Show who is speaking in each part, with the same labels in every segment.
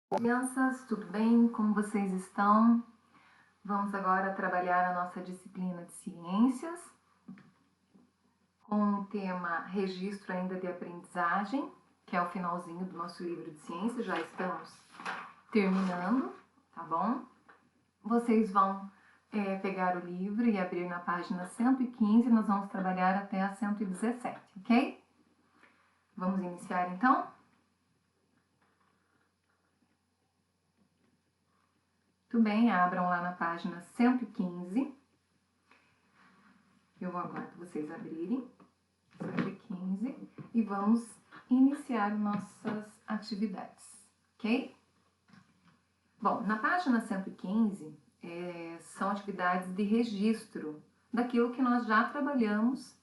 Speaker 1: Crianças, tudo bem? Como vocês estão? Vamos agora trabalhar a nossa disciplina de ciências com o tema registro ainda de aprendizagem, que é o finalzinho do nosso livro de ciências, já estamos terminando, tá bom? Vocês vão pegar o livro e abrir na página 115, nós vamos trabalhar até a 117, ok? Vamos iniciar então? Tudo bem, abram lá na página 115. Eu vou aguardar vocês abrirem. 115 e vamos iniciar nossas atividades, ok? Bom, na página 115 são atividades de registro daquilo que nós já trabalhamos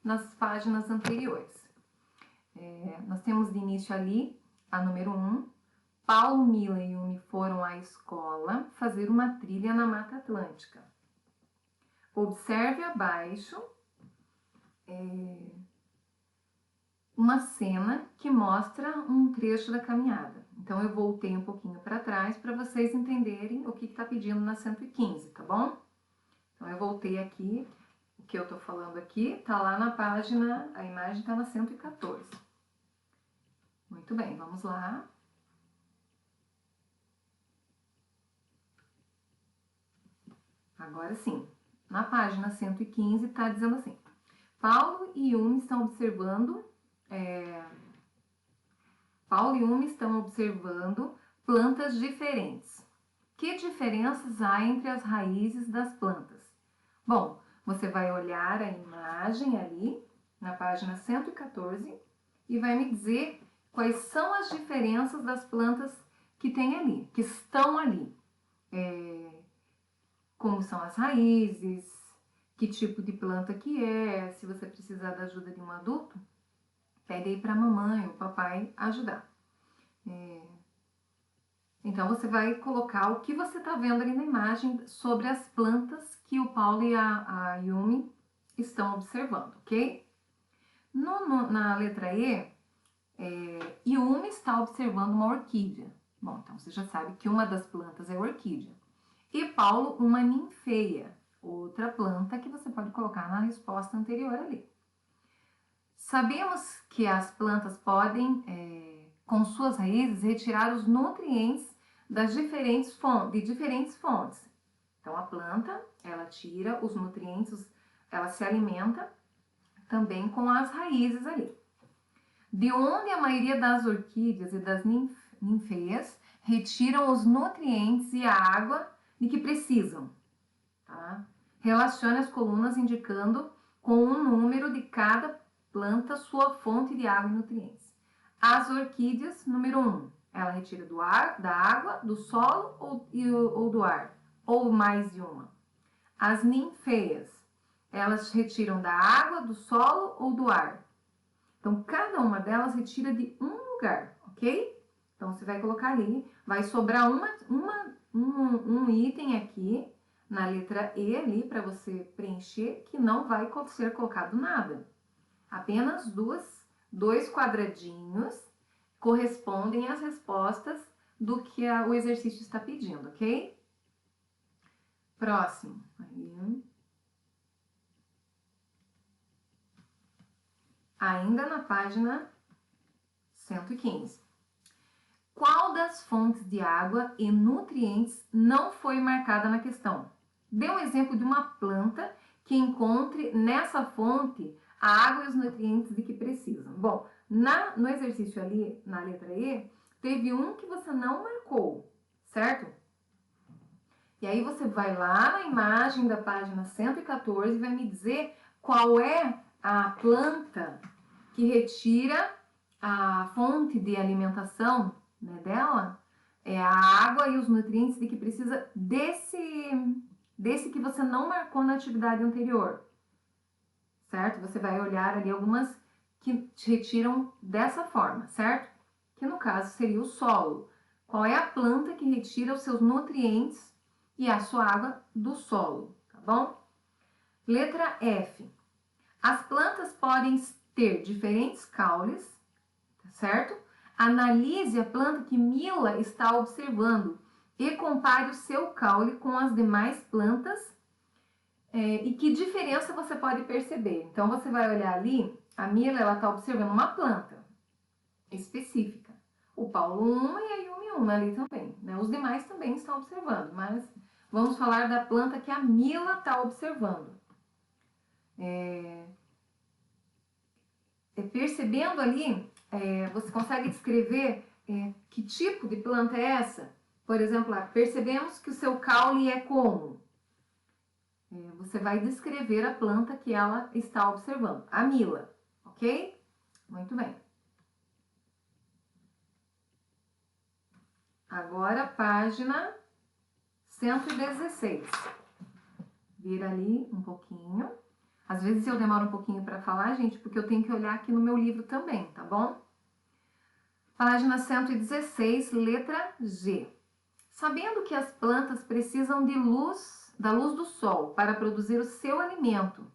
Speaker 1: nas páginas anteriores. Nós temos de início ali a número 1, Paulo, Mila e Yumi foram à escola fazer uma trilha na Mata Atlântica. Observe abaixo uma cena que mostra um trecho da caminhada. Então, eu voltei um pouquinho para trás para vocês entenderem o que está pedindo na 115, tá bom? Então, eu voltei aqui, o que eu estou falando aqui está lá na página, a imagem está na 114. Muito bem, vamos lá. Agora sim, na página 115 está dizendo assim: Paulo e Yumi estão observando plantas diferentes. Que diferenças há entre as raízes das plantas? Bom, você vai olhar a imagem ali na página 114 e vai me dizer quais são as diferenças das plantas que tem ali, que estão ali. Como são as raízes, que tipo de planta que é, se você precisar da ajuda de um adulto, pede aí para a mamãe ou papai ajudar. Então, você vai colocar o que você está vendo ali na imagem sobre as plantas que o Paulo e a Yumi estão observando, ok? Na letra E, Yumi está observando uma orquídea. Bom, então você já sabe que uma das plantas é orquídea. E Paulo, uma ninfeia, outra planta que você pode colocar na resposta anterior ali. Sabemos que as plantas podem, com suas raízes, retirar os nutrientes de diferentes fontes. Então, a planta, ela tira os nutrientes, ela se alimenta também com as raízes ali. De onde a maioria das orquídeas e das ninfeias retiram os nutrientes e a água de que precisam. Tá? Relacione as colunas indicando com o número de cada planta sua fonte de água e nutrientes. As orquídeas, número 1, ela retira da água, do solo ou do ar, ou mais de uma. As ninfeias, elas retiram da água, do solo ou do ar. Então, cada uma delas retira de um lugar, ok? Então, você vai colocar ali, vai sobrar um item aqui na letra E ali para você preencher, que não vai ser colocado nada. Apenas dois quadradinhos correspondem às respostas do que o exercício está pedindo, ok? Próximo. Ainda na página 115. Qual das fontes de água e nutrientes não foi marcada na questão? Dê um exemplo de uma planta que encontre nessa fonte a água e os nutrientes de que precisam. Bom, no exercício ali, na letra E, teve um que você não marcou, certo? E aí você vai lá na imagem da página 114 e vai me dizer qual é a planta que retira a fonte de alimentação, né, dela, é a água e os nutrientes de que precisa desse que você não marcou na atividade anterior, certo? Você vai olhar ali algumas que te retiram dessa forma, certo? Que no caso seria o solo. Qual é a planta que retira os seus nutrientes e a sua água do solo, tá bom? Letra F. As plantas podem ter diferentes caules, certo? Analise a planta que Mila está observando e compare o seu caule com as demais plantas e que diferença você pode perceber. Então, você vai olhar ali, a Mila ela está observando uma planta específica. O Paulo uma e a Yumi uma ali também, né? Os demais também estão observando, mas vamos falar da planta que a Mila está observando. Percebendo ali, você consegue descrever que tipo de planta é essa? Por exemplo, percebemos que o seu caule é como? Você vai descrever a planta que ela está observando, a Mila, ok? Muito bem. Agora, página 116. Vira ali um pouquinho. Às vezes eu demoro um pouquinho para falar, gente, porque eu tenho que olhar aqui no meu livro também, tá bom? Página 116, letra G. Sabendo que as plantas precisam de da luz do sol para produzir o seu alimento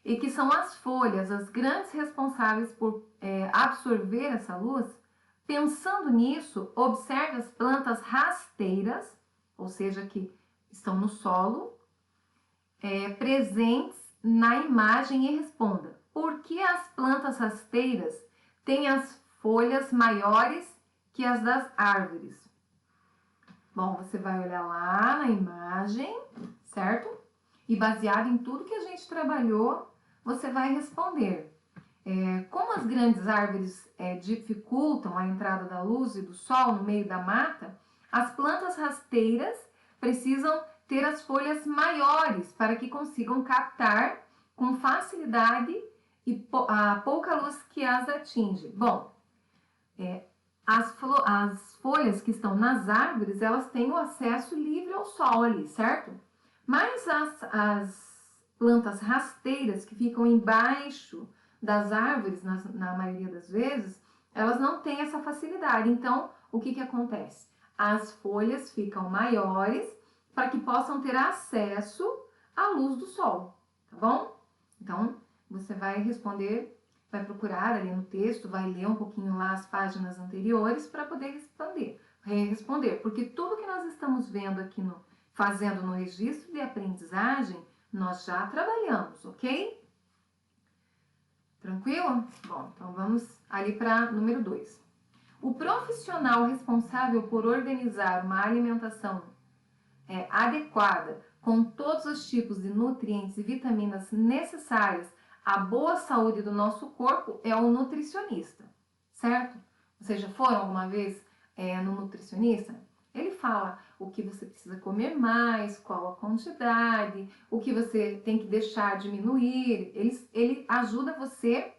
Speaker 1: e que são as folhas as grandes responsáveis por absorver essa luz, pensando nisso, observe as plantas rasteiras, ou seja, que estão no solo, presentes na imagem e responda: por que as plantas rasteiras têm as folhas maiores que as das árvores? Bom, você vai olhar lá na imagem, certo? E baseado em tudo que a gente trabalhou, você vai responder. Como as grandes árvores dificultam a entrada da luz e do sol no meio da mata, as plantas rasteiras precisam ter as folhas maiores para que consigam captar com facilidade a pouca luz que as atinge. Bom, as folhas que estão nas árvores, elas têm o acesso livre ao sol ali, certo? Mas as plantas rasteiras que ficam embaixo das árvores, na maioria das vezes, elas não têm essa facilidade. Então, o que acontece? As folhas ficam maiores para que possam ter acesso à luz do sol, tá bom? Então, você vai responder, vai procurar ali no texto, vai ler um pouquinho lá as páginas anteriores para poder responder, porque tudo que nós estamos vendo aqui fazendo no registro de aprendizagem, nós já trabalhamos, ok? Tranquilo? Bom, então vamos ali para número 2. O profissional responsável por organizar uma alimentação adequada com todos os tipos de nutrientes e vitaminas necessárias à boa saúde do nosso corpo é o nutricionista, certo? Vocês já foram alguma vez no nutricionista? Ele fala o que você precisa comer mais, qual a quantidade, o que você tem que deixar diminuir. Ele ajuda você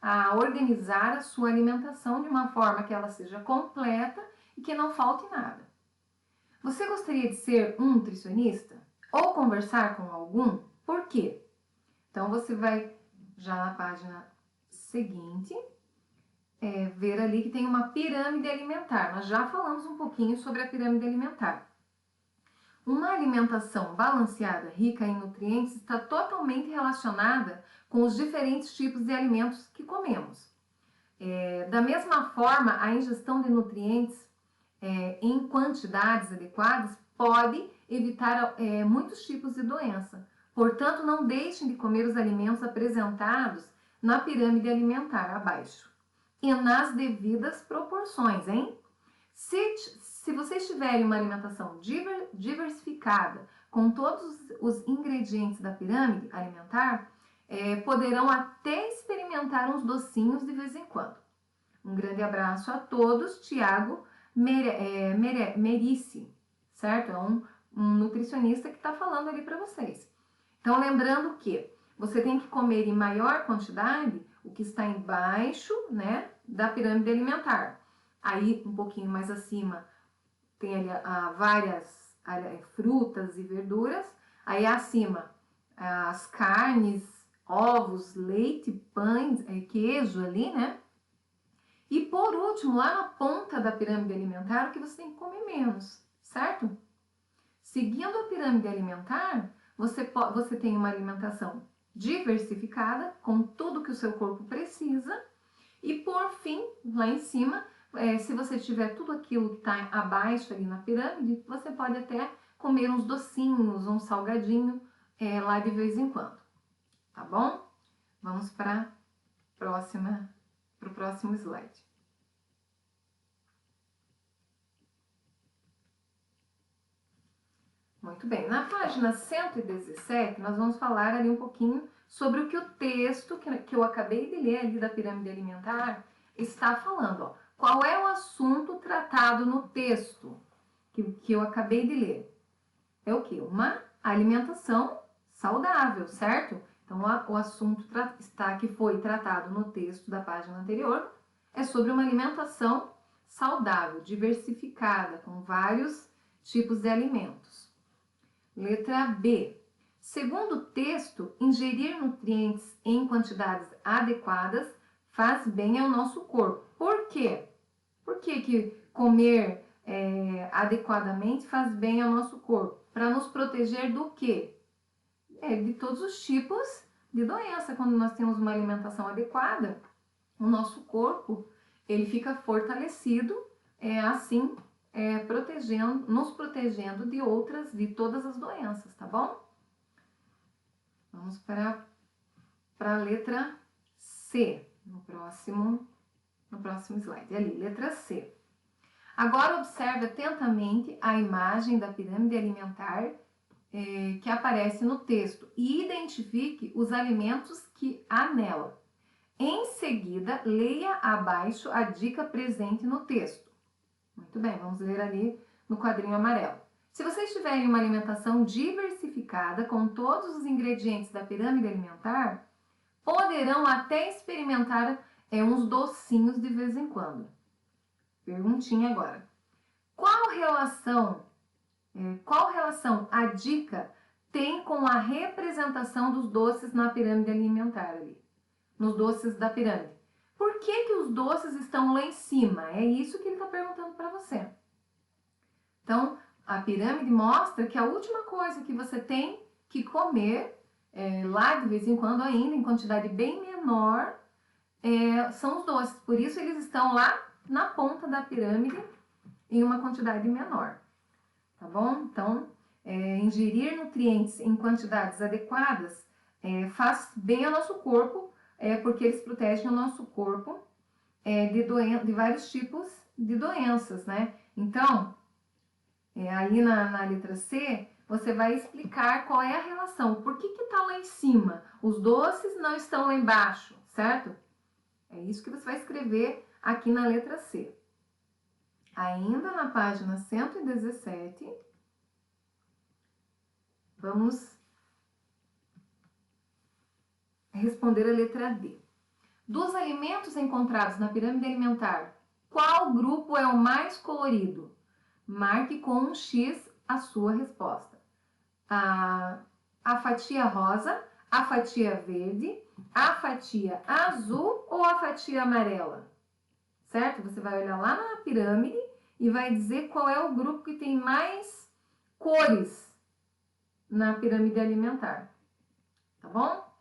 Speaker 1: a organizar a sua alimentação de uma forma que ela seja completa e que não falte nada. Você gostaria de ser um nutricionista? Ou conversar com algum? Por quê? Então, você vai já na página seguinte, ver ali que tem uma pirâmide alimentar. Nós já falamos um pouquinho sobre a pirâmide alimentar. Uma alimentação balanceada, rica em nutrientes, está totalmente relacionada com os diferentes tipos de alimentos que comemos. Da mesma forma, a ingestão de nutrientes em quantidades adequadas pode evitar muitos tipos de doença. Portanto, não deixem de comer os alimentos apresentados na pirâmide alimentar abaixo e nas devidas proporções, hein? Se vocês tiverem uma alimentação diversificada com todos os ingredientes da pirâmide alimentar, poderão até experimentar uns docinhos de vez em quando. Um grande abraço a todos. Tiago Merici, certo? É um nutricionista que está falando ali para vocês. Então, lembrando que você tem que comer em maior quantidade o que está embaixo, né, da pirâmide alimentar. Aí, um pouquinho mais acima, tem ali várias frutas e verduras. Aí, acima, as carnes, ovos, leite, pães, queijo ali, né? E, por último, lá na ponta da pirâmide alimentar, o que você tem que comer menos, certo? Seguindo a pirâmide alimentar, você tem uma alimentação diversificada, com tudo que o seu corpo precisa. E, por fim, lá em cima, Se você tiver tudo aquilo que está abaixo ali na pirâmide, você pode até comer uns docinhos, um salgadinho lá de vez em quando, tá bom? Vamos para o próximo slide. Muito bem, na página 117, nós vamos falar ali um pouquinho sobre o que o texto que eu acabei de ler ali da pirâmide alimentar está falando. Ó. Qual é o assunto tratado no texto que eu acabei de ler? É o que? Uma alimentação saudável, certo? Então, o assunto que foi tratado no texto da página anterior é sobre uma alimentação saudável, diversificada, com vários tipos de alimentos. Letra B. Segundo o texto, ingerir nutrientes em quantidades adequadas faz bem ao nosso corpo. Por quê? Por que comer adequadamente faz bem ao nosso corpo? Para nos proteger do quê? De todos os tipos de doença. Quando nós temos uma alimentação adequada, o nosso corpo ele fica fortalecido, assim nos protegendo de todas as doenças, tá bom? Vamos para a letra C, no próximo slide. Ali, letra C. Agora observe atentamente a imagem da pirâmide alimentar que aparece no texto e identifique os alimentos que há nela. Em seguida, leia abaixo a dica presente no texto. Muito bem, vamos ler ali no quadrinho amarelo. Se vocês tiverem uma alimentação diversificada com todos os ingredientes da pirâmide alimentar, poderão até experimentar uns docinhos de vez em quando. Perguntinha agora. Qual relação a dica tem com a representação dos doces na pirâmide alimentar ali? Nos doces da pirâmide. Por que os doces estão lá em cima? É isso que ele está perguntando para você. Então, a pirâmide mostra que a última coisa que você tem que comer, lá de vez em quando ainda, em quantidade bem menor, são os doces. Por isso eles estão lá na ponta da pirâmide em uma quantidade menor. Tá bom? Então, ingerir nutrientes em quantidades adequadas faz bem ao nosso corpo, porque eles protegem o nosso corpo de vários tipos de doenças, né? Então, aí na letra C, você vai explicar qual é a relação. Por que está lá em cima? Os doces não estão lá embaixo, certo? É isso que você vai escrever aqui na letra C. Ainda na página 117, vamos responder a letra D. Dos alimentos encontrados na pirâmide alimentar, qual grupo é o mais colorido? Marque com um X a sua resposta. A fatia rosa, a fatia verde, a fatia azul ou a fatia amarela? Certo? Você vai olhar lá na pirâmide e vai dizer qual é o grupo que tem mais cores na pirâmide alimentar. Tá bom?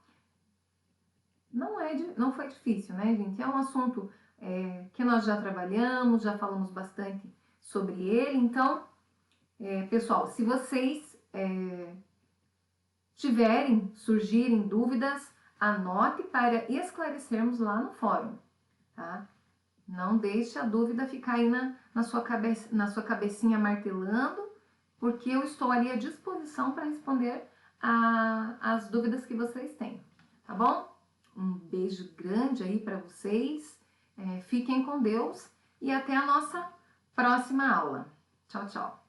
Speaker 1: Não foi difícil, né, gente? É um assunto que nós já trabalhamos, já falamos bastante sobre ele. Então, pessoal, se vocês surgirem dúvidas, anote para esclarecermos lá no fórum, tá? Não deixe a dúvida ficar aí na sua cabecinha martelando, porque eu estou ali à disposição para responder as dúvidas que vocês têm, tá bom? Um beijo grande aí para vocês, fiquem com Deus e até a nossa próxima aula. Tchau, tchau!